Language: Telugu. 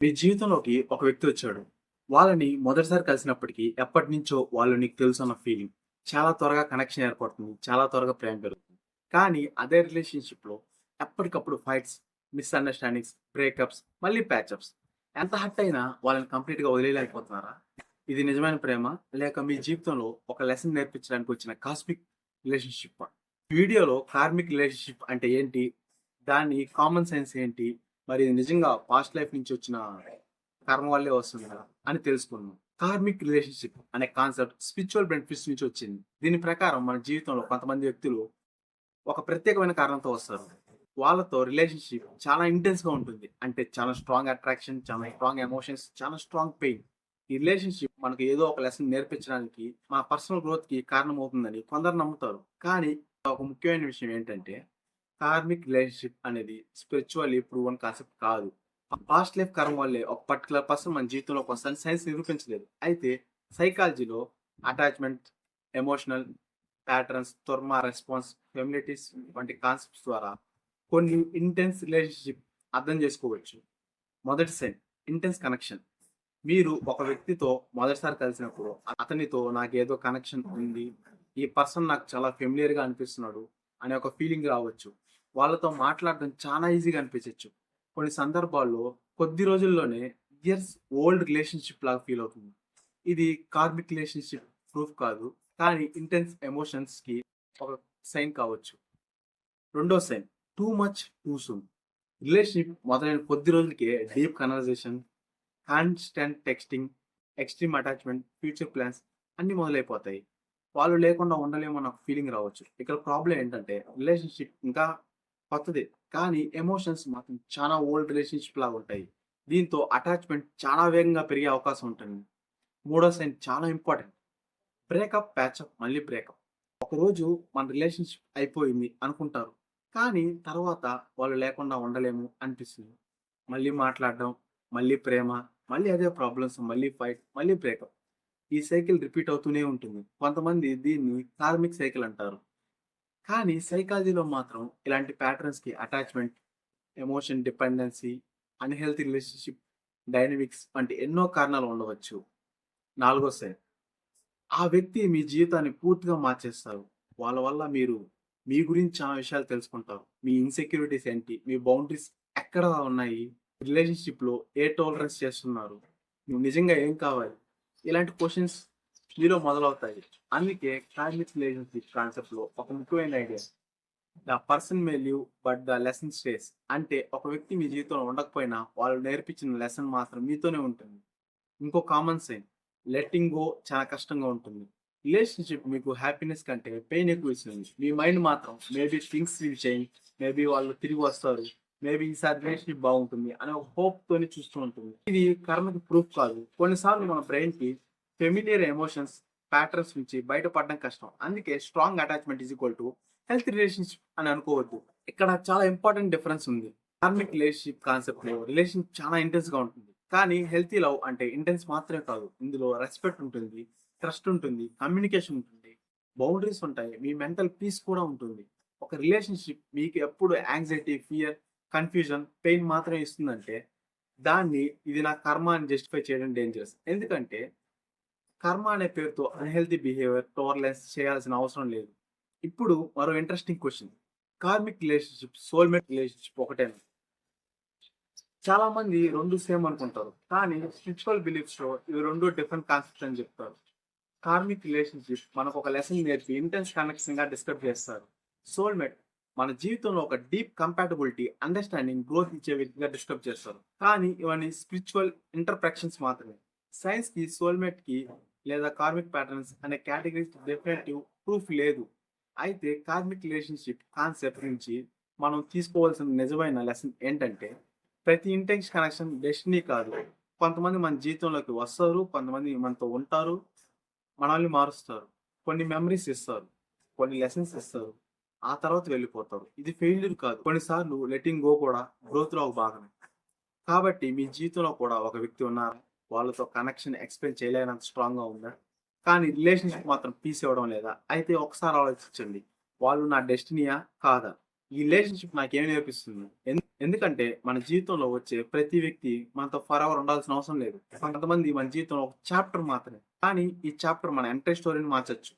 మీ జీవితంలోకి ఒక వ్యక్తి వచ్చాడు. వాళ్ళని మొదటిసారి కలిసినప్పటికి ఎప్పటినుంచో వాళ్ళు నీకు తెలుసన్న ఫీలింగ్. చాలా త్వరగా కనెక్షన్ ఏర్పడుతుంది. చాలా త్వరగా ప్రేమ పెరుగుతుంది. కానీ అదే రిలేషన్‌షిప్‌లో ఎప్పటికప్పుడు ఫైట్స్, మిస్‌అండర్‌స్టాండింగ్స్, బ్రేకప్స్, మళ్ళీ ప్యాచప్స్. ఎంత హర్ట్ అయినా వాళ్ళని కంప్లీట్‌గా వదిలేయలేకపోతున్నారా? ఇది నిజమైన ప్రేమ? లేక మీ జీవితంలో ఒక లెసన్ నేర్పించడానికి వచ్చిన కాస్మిక్ రిలేషన్‌షిప్పా? ఈ వీడియోలో కార్మిక్ రిలేషన్‌షిప్ అంటే ఏంటి? దాని కామన్ సెన్స్ ఏంటి? మరి ఇది నిజంగా పాస్ట్ లైఫ్ నుంచి వచ్చిన కర్మ వల్లే వస్తుందా అని తెలుసుకున్నాం. కార్మిక్ రిలేషన్‌షిప్ అనే కాన్సెప్ట్ స్పిరిచ్యువల్ బెనిఫిట్స్ నుంచి వచ్చింది. దీని ప్రకారం మన జీవితంలో కొంతమంది వ్యక్తులు ఒక ప్రత్యేకమైన కారణంతో వస్తారు. వాళ్ళతో రిలేషన్‌షిప్ చాలా ఇంటెన్స్‌గా ఉంటుంది. అంటే చాలా స్ట్రాంగ్ అట్రాక్షన్, చాలా స్ట్రాంగ్ ఎమోషన్స్, చాలా స్ట్రాంగ్ పెయిన్. ఈ రిలేషన్‌షిప్ మనకు ఏదో ఒక లెసన్ నేర్పించడానికి, మన పర్సనల్ గ్రోత్‌కి కారణమవుతుందని కొందరు నమ్ముతారు. కానీ ఒక ముఖ్యమైన విషయం ఏంటంటే కార్మిక్ రిలేషన్‌షిప్ అనేది స్పిరిచువల్లీ ప్రూవన్ కాన్సెప్ట్ కాదు. పాస్ట్ లైఫ్ కర్మ వల్లే ఒక పర్టిక్యులర్ పర్సన్ మన జీవితంలోకి వస్తాడని సైన్స్ నిరూపించలేదు. అయితే సైకాలజీలో అటాచ్‌మెంట్, ఎమోషనల్ ప్యాటర్న్స్, థర్మా రెస్పాన్స్, ఫెమిలిటీస్ వంటి కాన్సెప్ట్స్ ద్వారా కొన్ని ఇంటెన్స్ రిలేషన్‌షిప్ అర్థం చేసుకోవచ్చు. మొదటి సైన్ ఇంటెన్స్ కనెక్షన్. మీరు ఒక వ్యక్తితో మొదటిసారి కలిసినప్పుడు అతనితో నాకేదో కనెక్షన్ ఉంది. ఈ పర్సన్ నాకు చాలా ఫెమిలియర్‌గా అనిపిస్తున్నాడు అనే ఒక ఫీలింగ్ రావచ్చు. వాళ్ళతో మాట్లాడడం చాలా ఈజీగా అనిపించొచ్చు. కొన్ని సందర్భాల్లో కొద్ది రోజుల్లోనే ఇయర్స్ ఓల్డ్ రిలేషన్‌షిప్ లాగా ఫీల్ అవుతుంది. ఇది కార్మిక్ రిలేషన్‌షిప్ ప్రూఫ్ కాదు. కానీ ఇంటెన్స్ ఎమోషన్స్‌కి ఒక సైన్ కావచ్చు. రెండో sine too much two soon. Relationship మొదలైన కొద్ది రోజులకే deep conversation, constant texting, extreme attachment, future plans అన్నీ మొదలైపోతాయి. వాళ్ళు లేకుండా ఉండలేమన్న ఒక ఫీలింగ్ రావచ్చు. ఇక్కడ ప్రాబ్లమ్ ఏంటంటే రిలేషన్‌షిప్ ఇంకా కొత్తదే. కానీ ఎమోషన్స్ మాత్రం చాలా ఓల్డ్ రిలేషన్‌షిప్ లాగా ఉంటాయి. దీంతో అటాచ్‌మెంట్ చాలా వేగంగా పెరిగే అవకాశం ఉంటుంది. మూడో సైన్ చాలా ఇంపార్టెంట్. బ్రేకప్, ప్యాచప్, మళ్ళీ బ్రేకప్. ఒకరోజు మన రిలేషన్‌షిప్ అయిపోయింది అనుకుంటారు. కానీ తర్వాత వాళ్ళు లేకుండా ఉండలేము అనిపిస్తుంది. మళ్ళీ మాట్లాడడం, మళ్ళీ ప్రేమ, మళ్ళీ అదే ప్రాబ్లమ్స్, మళ్ళీ ఫైట్, మళ్ళీ బ్రేకప్. ఈ సైకిల్ రిపీట్ అవుతూనే ఉంటుంది. కొంతమంది దీన్ని కార్మిక్ సైకిల్ అంటారు. కానీ సైకాలజీలో మాత్రం ఇలాంటి ప్యాటర్న్స్‌కి attachment, emotion dependency, unhealthy relationship dynamics వంటి ఎన్నో కారణాలు ఉండవచ్చు. నాలుగో సైన్ ఆ వ్యక్తి మీ జీవితాన్ని పూర్తిగా మార్చేస్తారు. వాళ్ళ వల్ల మీరు మీ గురించి చాలా విషయాలు తెలుసుకుంటారు. మీ ఇన్‌సెక్యూరిటీస్ ఏంటి? మీ బౌండరీస్ ఎక్కడ ఉన్నాయి? రిలేషన్‌షిప్‌లో ఏ టాలరెన్స్ చేస్తున్నారు? నువ్వు నిజంగా ఏం కావాలి? ఇలాంటి క్వెషన్స్ మీలో మొదలవుతాయి. అందుకే కార్మిక్ రిలేషన్‌షిప్ కాన్సెప్ట్‌లో ఒక ముఖ్యమైన idea the person may leave but the lesson stays. అంటే ఒక వ్యక్తి మీ జీవితంలో ఉండకపోయినా వాళ్ళు నేర్పించిన లెసన్ మాత్రం మీతోనే ఉంటుంది. ఇంకో కామన్ సైన్ లెట్టింగ్ గో చాలా కష్టంగా ఉంటుంది. రిలేషన్‌షిప్ మీకు హ్యాపీనెస్ కంటే పెయిన్ ఎక్కువ ఇస్తుంది. మీ మైండ్ మాత్రం maybe things will change. Maybe వాళ్ళు తిరిగి వస్తారు. మేబీ ఈసారి రిలేషన్‌షిప్ బాగుంటుంది అనే ఒక హోప్‌తోని చూస్తూ ఉంటుంది. ఇది కర్మకి ప్రూఫ్ కాదు. కొన్నిసార్లు మన బ్రెయిన్‌కి ఫెమిలియర్ ఎమోషన్స్, ప్యాటర్న్స్ నుంచి బయటపడడం కష్టం. అందుకే strong attachment is equal to healthy relationship అని అనుకోవద్దు. ఇక్కడ చాలా ఇంపార్టెంట్ డిఫరెన్స్ ఉంది. కార్మిక్ రిలేషన్‌షిప్ కాన్సెప్ట్‌లో రిలేషన్ చాలా ఇంటెన్స్‌గా ఉంటుంది. కానీ హెల్తీ లవ్ అంటే ఇంటెన్స్ మాత్రమే కాదు. ఇందులో రెస్పెక్ట్ ఉంటుంది, ట్రస్ట్ ఉంటుంది, కమ్యూనికేషన్ ఉంటుంది, బౌండరీస్ ఉంటాయి. మీ మెంటల్ పీస్ కూడా ఉంటుంది. ఒక రిలేషన్‌షిప్ మీకు ఎప్పుడు యాంగ్జైటీ, ఫియర్, కన్‌ఫ్యూజన్, పెయిన్ మాత్రమే ఇస్తుందంటే దాన్ని ఇది నా కర్మ అని జస్టిఫై చేయడం డేంజరస్. ఎందుకంటే కర్మ అనే పేరుతో అన్‌హెల్తీ బిహేవియర్, టాలరెన్స్ చేయాల్సిన అవసరం లేదు. ఇప్పుడు మరో interesting question. Karmic relationship, soulmate relationship ఒకటేనా? చాలా మంది 2 సేమ్ అనుకుంటారు. కానీ స్పిరిచువల్ బిలీఫ్స్‌లో ఇవి 2 డిఫరెంట్ కాన్సెప్ట్స్ అని చెప్తారు. కార్మిక్ రిలేషన్‌షిప్ మనకు ఒక లెసన్ నేర్పి ఇంటెన్స్ కనెక్షన్‌గా డిస్క్రైబ్ చేస్తారు. సోల్‌మేట్ మన జీవితంలో ఒక డీప్ కంపాటబిలిటీ, అండర్‌స్టాండింగ్, గ్రోత్ ఇచ్చే వ్యక్తిగా డిస్క్రైబ్ చేస్తారు. కానీ ఇవన్నీ స్పిరిచువల్ ఇంటర్‌ప్రెక్షన్స్ మాత్రమే. సైన్స్‌కి సోల్‌మేట్‌కి లేదా కార్మిక్ ప్యాటర్న్స్ అనే కేటగరీస్ డెఫినిటివ్ ప్రూఫ్ లేదు. అయితే కార్మిక్ రిలేషన్‌షిప్ కాన్సెప్ట్ నుంచి మనం తీసుకోవాల్సిన నిజమైన లెసన్ ఏంటంటే ప్రతి ఇంటెన్స్ కనెక్షన్ డెస్టినీ కాదు. కొంతమంది మన జీవితంలోకి వస్తారు. కొంతమంది మనతో ఉంటారు. మనల్ని మారుస్తారు. కొన్ని మెమోరీస్ ఇస్తారు. కొన్ని లెసన్స్ ఇస్తారు. ఆ తర్వాత వెళ్ళిపోతారు. ఇది ఫెయిల్యూర్ కాదు. కొన్నిసార్లు లెట్టింగ్ గో కూడా గ్రోత్‌లో ఒక భాగమే. కాబట్టి మీ జీవితంలో కూడా ఒక వ్యక్తి ఉన్నారా? వాళ్ళతో కనెక్షన్ ఎక్స్‌ప్లెయిన్ చేయలేనంత స్ట్రాంగ్‌గా ఉందా? కానీ రిలేషన్‌షిప్ మాత్రం పీస్ ఇవ్వడం లేదా? అయితే ఒకసారి ఆలోచించండి. వాళ్ళు నా డెస్టినీయా? కాదా? ఈ రిలేషన్‌షిప్ నాకేం నేర్పిస్తుంది? ఎందుకంటే మన జీవితంలో వచ్చే ప్రతి వ్యక్తి మనతో ఫరెవర్ ఉండాల్సిన అవసరం లేదు. కొంతమంది మన జీవితంలో ఒక చాప్టర్ మాత్రమే. కానీ ఈ చాప్టర్ మన ఎంటైర్ స్టోరీని మార్చొచ్చు.